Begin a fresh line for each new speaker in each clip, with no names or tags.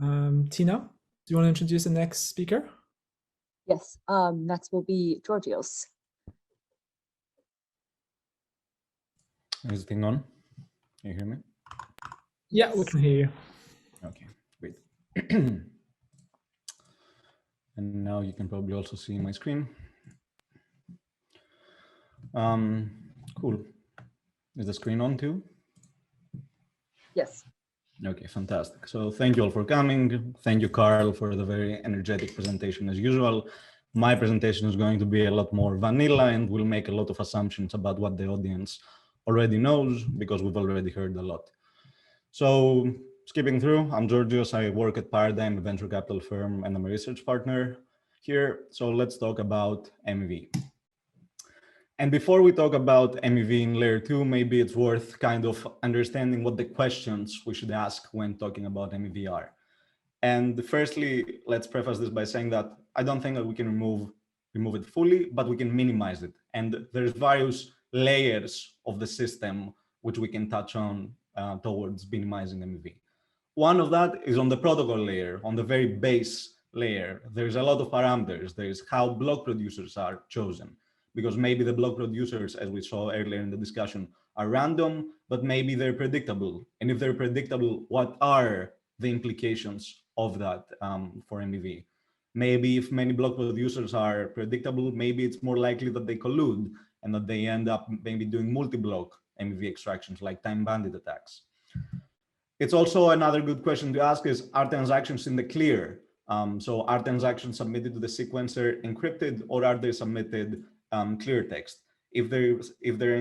Tina, do you want to introduce the next speaker?
Yes, next will be Georgios.
Is the thing on? Can you hear me?
Yeah, we can hear you.
Okay, great. And now you can probably also see my screen. Cool. Is the screen on too?
Yes.
Okay, fantastic. So thank you all for coming. Thank you, Carl, for the very energetic presentation as usual. My presentation is going to be a lot more vanilla and will make a lot of assumptions about what the audience already knows because we've already heard a lot. So skipping through, I'm Georgios. I work at Paradigm, a venture capital firm, and I'm a research partner here. So let's talk about MEV. And before we talk about MEV in layer 2, maybe it's worth kind of understanding what the questions we should ask when talking about MEV are. And firstly, let's preface this by saying that I don't think that we can remove it fully, but we can minimize it. And there's various layers of the system which we can touch on towards minimizing MEV. One of that is on the protocol layer, on the very base layer. There's a lot of parameters. There's how block producers are chosen, because maybe the block producers, as we saw earlier in the discussion, are random, but maybe they're predictable. And if they're predictable, what are the implications of that for MEV? Maybe if many block producers are predictable, maybe it's more likely that they collude and that they end up maybe doing multi-block MEV extractions like time-bandit attacks. It's also another good question to ask is, are transactions in the clear? So are transactions submitted to the sequencer encrypted, or are they submitted clear text? If they're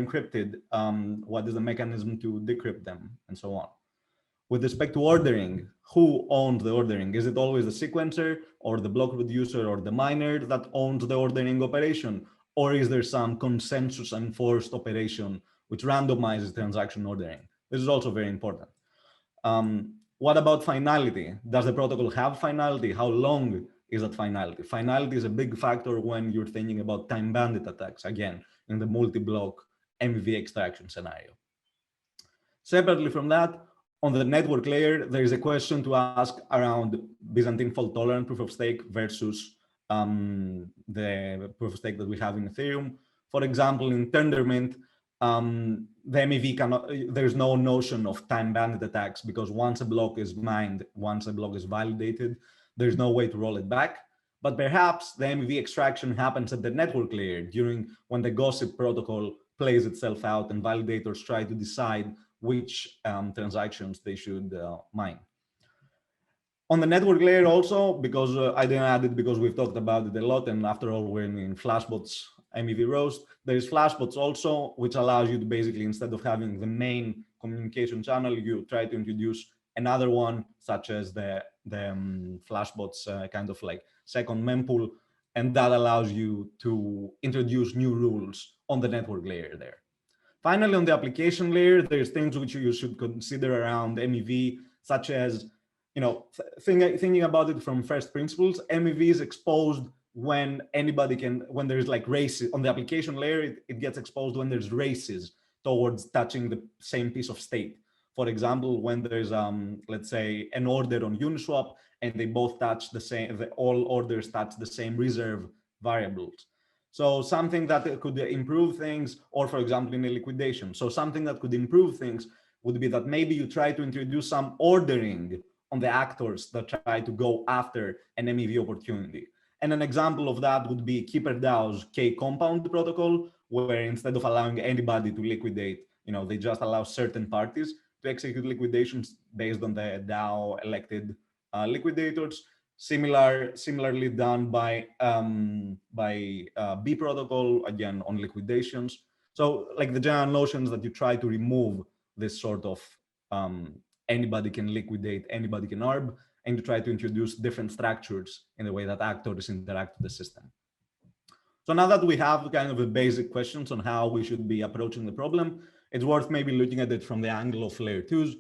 encrypted, what is the mechanism to decrypt them, and so on? With respect to ordering, who owns the ordering? Is it always the sequencer or the block producer or the miner that owns the ordering operation? Or is there some consensus enforced operation which randomizes transaction ordering? This is also very important. What about finality? Does the protocol have finality? How long is that finality? Finality is a big factor when you're thinking about time-bandit attacks, again, in the multi-block MEV extraction scenario. Separately from that, on the network layer, there is a question to ask around Byzantine fault-tolerant proof-of-stake versus the proof-of-stake that we have in Ethereum. For example, in Tendermint, the MEV cannot, there's no notion of time-bandit attacks because once a block is mined, once a block is validated, there's no way to roll it back. But perhaps the MEV extraction happens at the network layer during when the gossip protocol plays itself out and validators try to decide which transactions they should mine. On the network layer also, because I didn't add it because we've talked about it a lot, and after all, we're in Flashbots MEV roast. There's Flashbots also, which allows you to basically, instead of having the main communication channel, you try to introduce another one, such as the Flashbots kind of like second mempool, and that allows you to introduce new rules on the network layer there. Finally, on the application layer, there's things which you should consider around MEV, such as, you know, thinking about it from first principles. MEV is exposed when anybody can, when there's like races on the application layer, it gets exposed when there's races towards touching the same piece of state. For example, when there's, let's say, an order on Uniswap and they both touch the same, all orders touch the same reserve variables. So something that could improve things, or for example, in a liquidation. So something that could improve things would be that maybe you try to introduce some ordering on the actors that try to go after an MEV opportunity. And an example of that would be KeeperDAO's K-compound protocol, where instead of allowing anybody to liquidate, you know, they just allow certain parties to execute liquidations based on the DAO elected liquidators. Similarly done by B protocol, again, on liquidations. So like the general notions that you try to remove this sort of anybody can liquidate, anybody can arb, and you try to introduce different structures in the way that actors interact with the system. So now that we have kind of the basic questions on how we should be approaching the problem, it's worth maybe looking at it from the angle of layer 2s.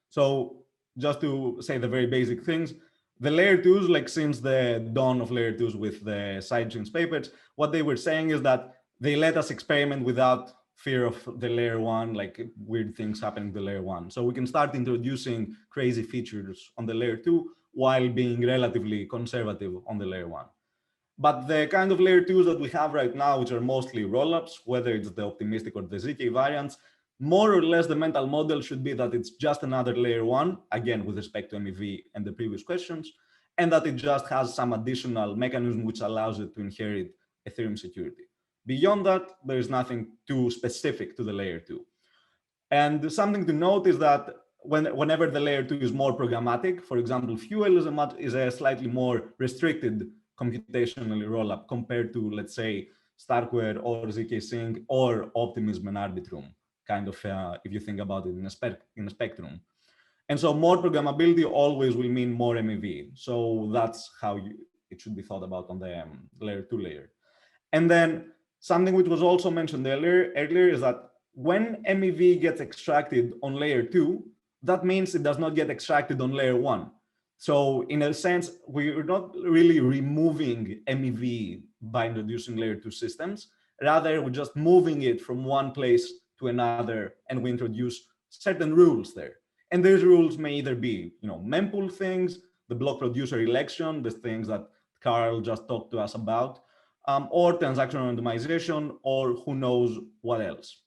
So just to say the very basic things, the layer 2s, like since the dawn of layer 2s with the sidechains papers, what they were saying is that they let us experiment without fear of the layer 1, like weird things happening to layer 1. So we can start introducing crazy features on the layer 2 while being relatively conservative on the layer 1. But the kind of layer 2s that we have right now, which are mostly rollups, whether it's the optimistic or the ZK variants, more or less the mental model should be that it's just another layer 1, again, with respect to MEV and the previous questions, and that it just has some additional mechanism which allows it to inherit Ethereum security. Beyond that, there is nothing too specific to the layer 2. And something to note is that whenever the layer 2 is more programmatic, for example, Fuel is a slightly more restricted computationally rollup compared to, let's say, Starkware or ZK Sync or Optimism and Arbitrum, kind of, if you think about it in a spectrum. And so more programmability always will mean more MEV. So that's how it should be thought about on the layer 2 layer. And then something which was also mentioned earlier is that when MEV gets extracted on layer 2, that means it does not get extracted on layer 1. So in a sense, we're not really removing MEV by introducing layer 2 systems. Rather, we're just moving it from one place to another, and we introduce certain rules there. And these rules may either be, mempool things, the block producer election, the things that Carl just talked to us about, or transaction randomization, or who knows what else.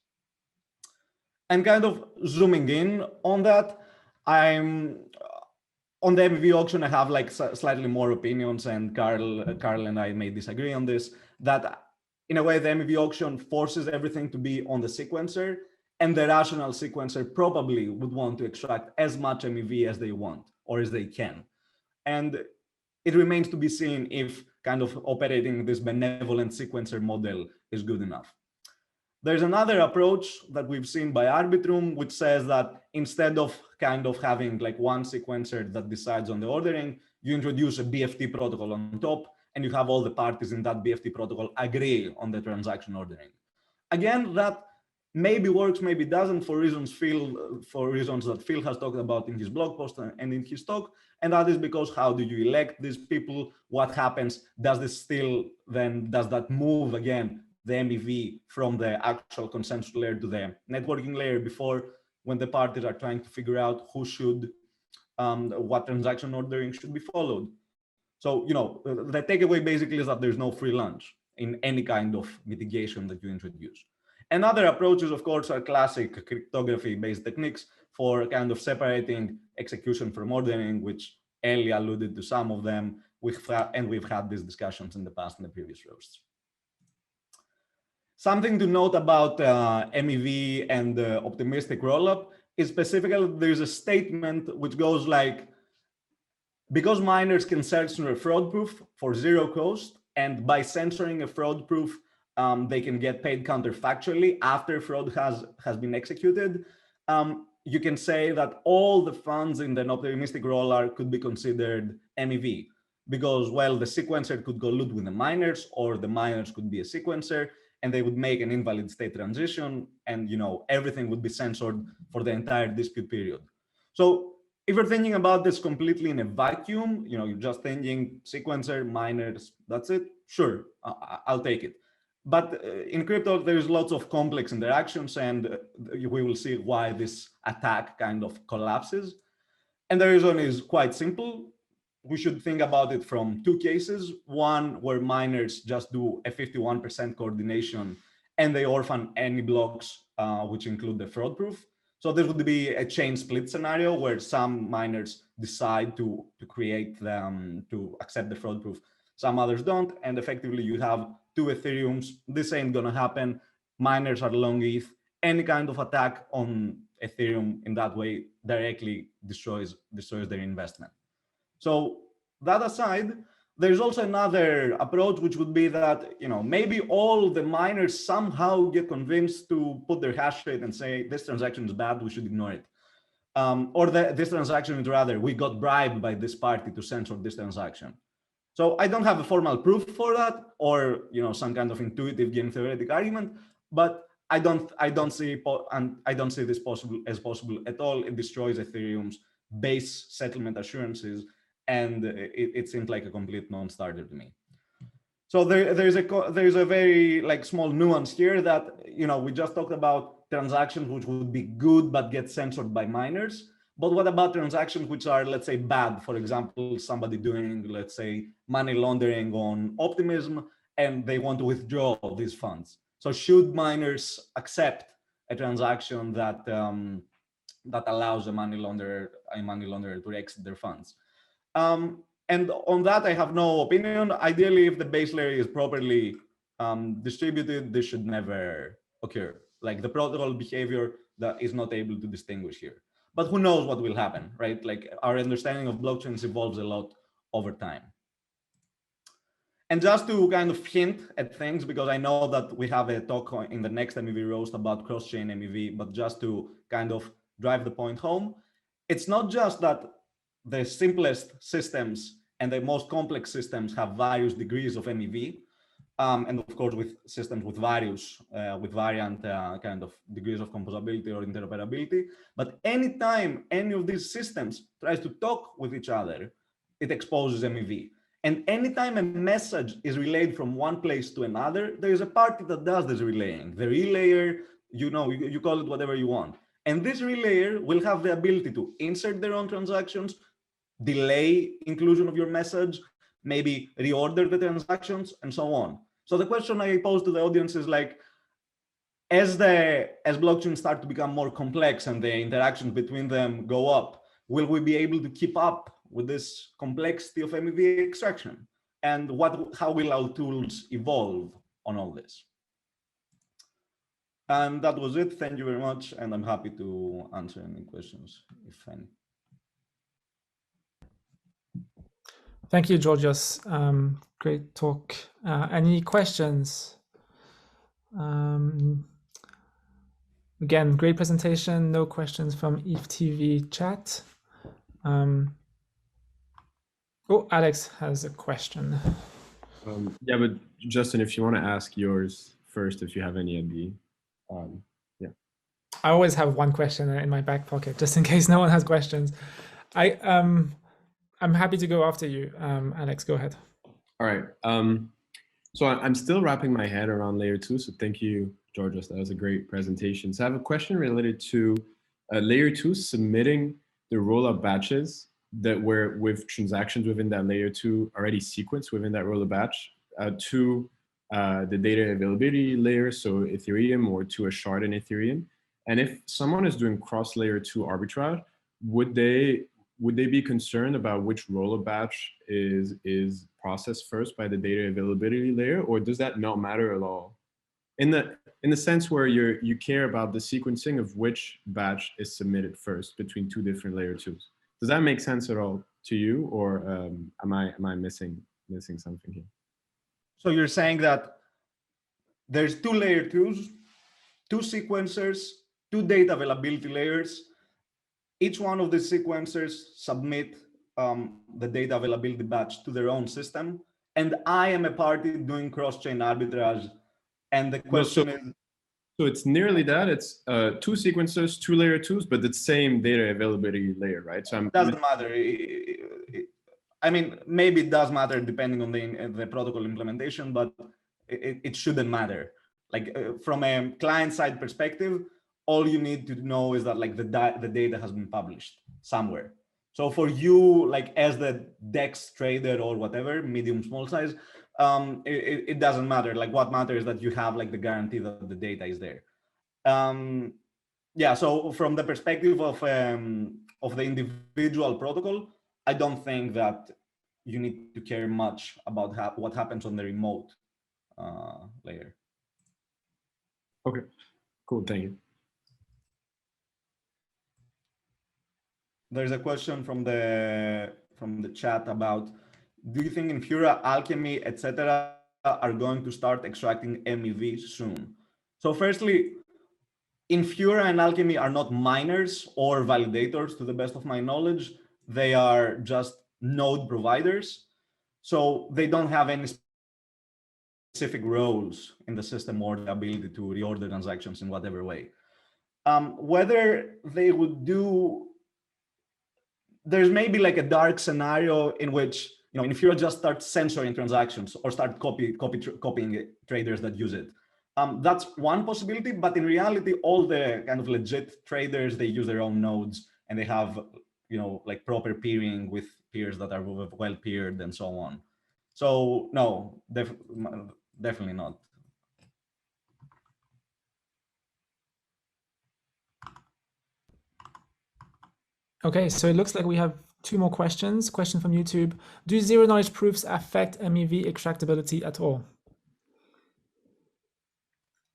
And kind of zooming in on that, on the MEV auction, I have like slightly more opinions, and Carl and I may disagree on this, that in a way, the MEV auction forces everything to be on the sequencer, and the rational sequencer probably would want to extract as much MEV as they want or as they can. And it remains to be seen if kind of operating this benevolent sequencer model is good enough. There's another approach that we've seen by Arbitrum, which says that instead of kind of having like one sequencer that decides on the ordering, you introduce a BFT protocol on top, and you have all the parties in that BFT protocol agree on the transaction ordering. Again, that maybe works, maybe doesn't, for reasons that Phil has talked about in his blog post and in his talk. And that is because how do you elect these people? What happens? Does that move again the MEV from the actual consensus layer to the networking layer before, when the parties are trying to figure out who should, what transaction ordering should be followed? So, the takeaway basically is that there's no free lunch in any kind of mitigation that you introduce. And other approaches, of course, are classic cryptography-based techniques for kind of separating execution from ordering, which Eli alluded to some of them, and we've had these discussions in the past in the previous roasts. Something to note about MEV and optimistic rollup is specifically there's a statement which goes like, because miners can search through a fraud proof for zero cost, and by censoring a fraud proof, they can get paid counterfactually after fraud has been executed. You can say that all the funds in the optimistic rollup could be considered MEV because, well, the sequencer could collude with the miners, or the miners could be a sequencer, and they would make an invalid state transition, and everything would be censored for the entire dispute period. So if you're thinking about this completely in a vacuum, you're just thinking sequencer, miners, that's it, sure, I'll take it. But in crypto, there's lots of complex interactions, and we will see why this attack kind of collapses. And the reason is quite simple. We should think about it from two cases. One where miners just do a 51% coordination and they orphan any blocks which include the fraud proof. So there would be a chain split scenario where some miners decide to create them to accept the fraud proof. Some others don't, and effectively you have two Ethereums. This ain't gonna happen. Miners are long ETH. Any kind of attack on Ethereum in that way directly destroys their investment. So that aside, there's also another approach, which would be that maybe all the miners somehow get convinced to put their hash rate and say this transaction is bad, we should ignore it, or this transaction is rather we got bribed by this party to censor this transaction. So I don't have a formal proof for that, or some kind of intuitive game theoretic argument, but I don't see this possible at all. It destroys Ethereum's base settlement assurances, and it seems like a complete non-starter to me. So there's a very small nuance here that we just talked about transactions which would be good but get censored by miners, But what about transactions which are, let's say, bad? For example, somebody doing, let's say, money laundering on Optimism, and they want to withdraw these funds. So should miners accept a transaction that that allows a money launderer to exit their funds? And on that, I have no opinion. Ideally, if the base layer is properly distributed, this should never occur. Like the protocol behavior that is not able to distinguish here. But who knows what will happen, right? Like our understanding of blockchains evolves a lot over time. And just to kind of hint at things, because I know that we have a talk in the next MEV roast about Crosschain MEV, but just to kind of drive the point home, it's not just that the simplest systems and the most complex systems have various degrees of MEV, and of course with systems with various, with variant kind of degrees of composability or interoperability. But anytime any of these systems tries to talk with each other, it exposes MEV. And anytime a message is relayed from one place to another, there is a party that does this relaying. The relayer, you know, you call it whatever you want. And this relayer will have the ability to insert their own transactions, delay inclusion of your message, maybe reorder the transactions, and so on. So the question I pose to the audience is like, as blockchains start to become more complex and the interactions between them go up, will we be able to keep up with this complexity of MEV extraction? And how will our tools evolve on all this? And that was it. Thank you very much. And I'm happy to answer any questions, if any.
Thank you, Georgios. Great talk. Any questions? Again, great presentation. No questions from ETHTV chat. Oh, Alex has a question.
Yeah, but Justin, if you want to ask yours first, if you have any of the, yeah.
I always have one question in my back pocket, just in case no one has questions. I'm happy to go after you, Alex. Go ahead.
All right. So I'm still wrapping my head around layer 2. So thank you, Georgios. That was a great presentation. So I have a question related to layer 2 submitting the rollup batches that were with transactions within that layer 2 already sequenced within that rollup batch to the data availability layer, so Ethereum, or to a shard in Ethereum. And if someone is doing cross layer 2 arbitrage, would they be concerned about which rollup batch is processed first by the data availability layer, or does that not matter at all? In the sense where you care about the sequencing of which batch is submitted first between two different layer 2s. Does that make sense at all to you, or am I missing something here?
So you're saying that there's two layer 2s, two sequencers, two data availability layers. Each one of the sequencers submit the data availability batch to their own system, and I am a party doing cross-chain arbitrage. And the question is,
so it's nearly that. It's two sequencers, two layer 2s, but the same data availability layer, right? So
it doesn't matter. I mean, maybe it does matter depending on the protocol implementation, but it shouldn't matter. Like from a client-side perspective, all you need to know is that like the data has been published somewhere. So for you, like as the DEX trader or whatever, medium, small size, it doesn't matter. Like what matters is that you have like the guarantee that the data is there. Yeah, so from the perspective of the individual protocol, I don't think that you need to care much about what happens on the remote layer.
Okay, cool, thank you.
There's a question from the chat about, do you think Infura, Alchemy, etc. are going to start extracting MEV soon? So firstly, Infura and Alchemy are not miners or validators, to the best of my knowledge. They are just node providers. So they don't have any specific roles in the system or the ability to reorder transactions in whatever way. Whether they would do, there's maybe like a dark scenario in which, you know, Infura just starts censoring transactions or start copying traders that use it. That's one possibility, but in reality, all the kind of legit traders, they use their own nodes and they have, you know, like proper peering with peers that are well peered and so on. So no, definitely not.
Okay, so it looks like we have two more questions. Question from YouTube. Do zero knowledge proofs affect MEV extractability at all?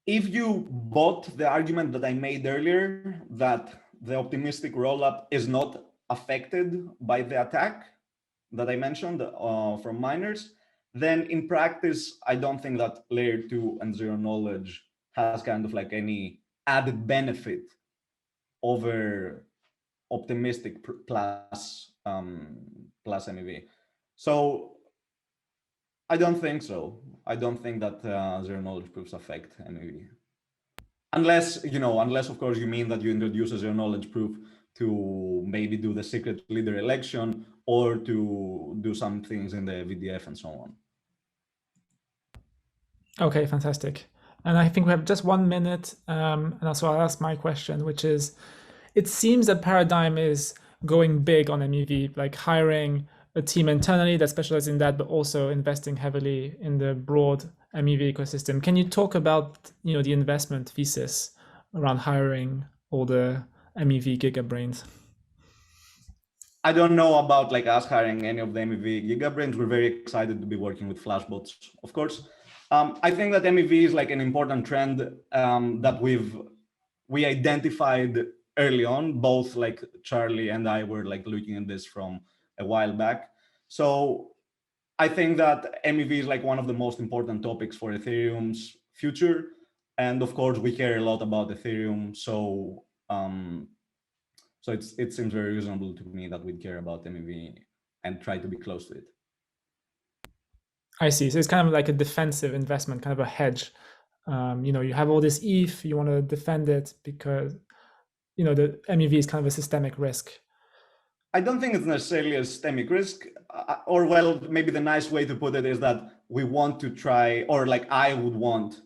If you bought the argument that I made earlier, that the optimistic rollup is not affected by the attack that I mentioned from miners, then in practice, I don't think that layer 2 and zero knowledge has kind of like any added benefit over optimistic plus MEV. So I don't think so. I don't think that zero knowledge proofs affect MEV. Unless, you know, unless of course you mean that you introduce a zero knowledge proof to maybe do the secret leader election or to do some things in the VDF and so on.
Okay, fantastic. And I think we have just 1 minute. And also I'll ask my question, which is, it seems that Paradigm is going big on MEV, like hiring a team internally that specializes in that, but also investing heavily in the broad MEV ecosystem. Can you talk about, you know, the investment thesis around hiring all the MEV gigabrains?
I don't know about like us hiring any of the MEV gigabrains. We're very excited to be working with Flashbots, of course. I think that MEV is like an important trend that we identified early on. Both like Charlie and I were like looking at this from a while back. So I think that MEV is like one of the most important topics for Ethereum's future. And of course, we care a lot about Ethereum. So so it seems very reasonable to me that we'd care about MEV and try to be close to it.
I see. So it's kind of like a defensive investment, kind of a hedge. You know, you have all this ETH, you want to defend it because, you know, the MEV is kind of a systemic risk.
I don't think it's necessarily a systemic risk, or well, maybe the nice way to put it is that we want to try, or like I would want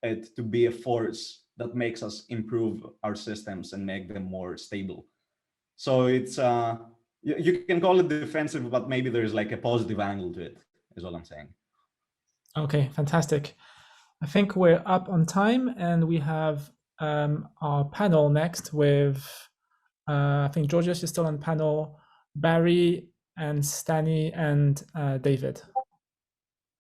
it to be a force that makes us improve our systems and make them more stable. So it's, you can call it defensive, but maybe there's like a positive angle to it, is all I'm saying.
Okay, fantastic. I think we're up on time and we have our panel next with, I think Georgios is still on panel, Barry and Stani and David.